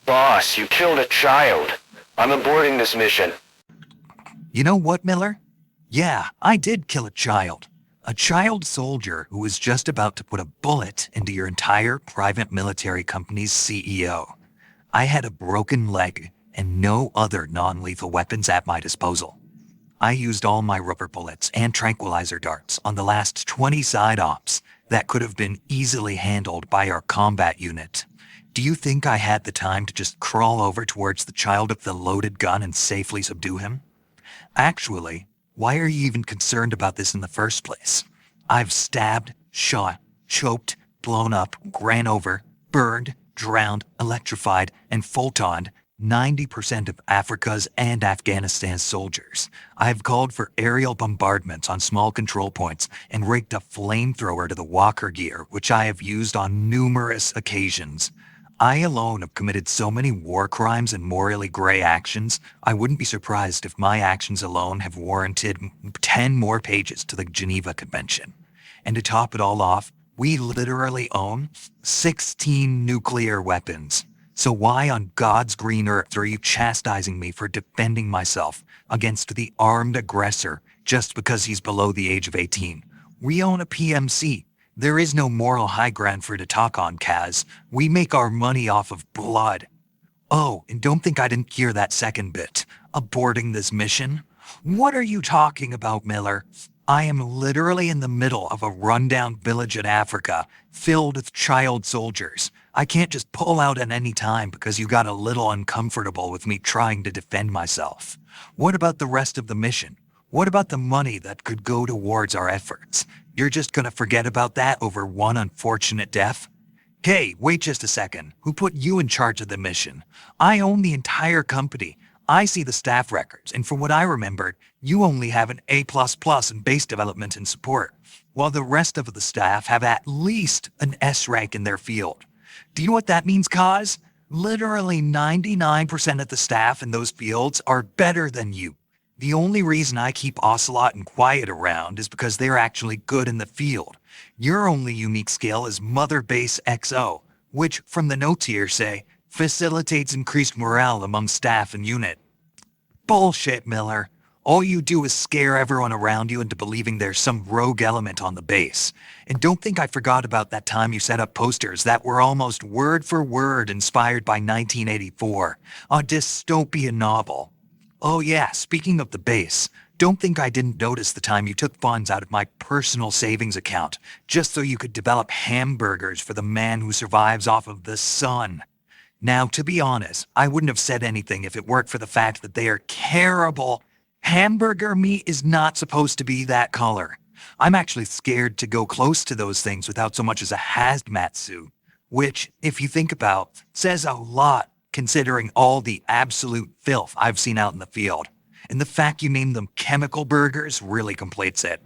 Boss, you killed a child. I'm aborting this mission. You know what, Miller? Yeah, I did kill a child. A child soldier who was just about to put a bullet into your entire private military company's CEO. I had a broken leg and no other non-lethal weapons at my disposal. I used all my rubber bullets and tranquilizer darts on the last 20 side ops that could have been easily handled by our combat unit. Do you think I had the time to just crawl over towards the child with the loaded gun and safely subdue him? Actually, why are you even concerned about this in the first place? I've stabbed, shot, choked, blown up, ran over, burned, drowned, electrified, and photoned 90% of Africa's and Afghanistan's soldiers. I've called for aerial bombardments on small control points and rigged a flamethrower to the walker gear, which I have used on numerous occasions. I alone have committed so many war crimes and morally gray actions, I wouldn't be surprised if my actions alone have warranted 10 more pages to the Geneva Convention. And to top it all off, we literally own 16 nuclear weapons. So why on God's green earth are you chastising me for defending myself against the armed aggressor just because he's below the age of 18? We own a PMC. There is no moral high ground for to talk on, Kaz. We make our money off of blood. Oh, and don't think I didn't hear that second bit. Aborting this mission? What are you talking about, Miller? I am literally in the middle of a rundown village in Africa, filled with child soldiers. I can't just pull out at any time because you got a little uncomfortable with me trying to defend myself. What about the rest of the mission? What about the money that could go towards our efforts? You're just gonna forget about that over one unfortunate death? Hey, wait just a second. Who put you in charge of the mission? I own the entire company. I see the staff records, and from what I remembered, you only have an A++ in base development and support, while the rest of the staff have at least an S rank in their field. Do you know what that means, Kaz? Literally 99% of the staff in those fields are better than you. The only reason I keep Ocelot and Quiet around is because they're actually good in the field. Your only unique skill is Mother Base XO, which, from the notes here say, facilitates increased morale among staff and unit. Bullshit, Miller. All you do is scare everyone around you into believing there's some rogue element on the base. And don't think I forgot about that time you set up posters that were almost word for word inspired by 1984, a dystopian novel. Oh yeah, speaking of the base, don't think I didn't notice the time you took funds out of my personal savings account just so you could develop hamburgers for the man who survives off of the sun. Now, to be honest, I wouldn't have said anything if it weren't for the fact that they are terrible. Hamburger meat is not supposed to be that color. I'm actually scared to go close to those things without so much as a hazmat suit, which, if you think about, says a lot considering all the absolute filth I've seen out in the field. And the fact you named them chemical burgers really completes it.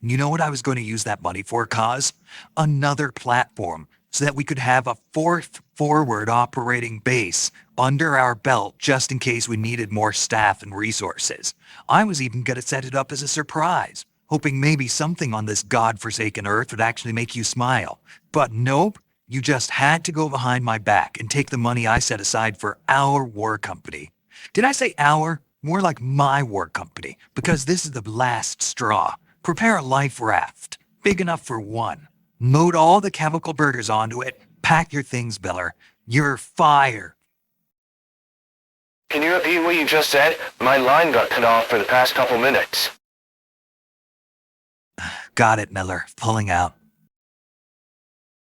You know what I was going to use that money for, Kaz? Another platform, so that we could have a fourth forward operating base under our belt just in case we needed more staff and resources. I was even going to set it up as a surprise, hoping maybe something on this godforsaken earth would actually make you smile. But nope, you just had to go behind my back and take the money I set aside for our war company. Did I say our? More like my war company, because this is the last straw. Prepare a life raft, big enough for one. Load all the chemical burgers onto it. Pack your things, Miller. You're fired. Can you repeat what you just said? My line got cut off for the past couple minutes. Got it, Miller. Pulling out.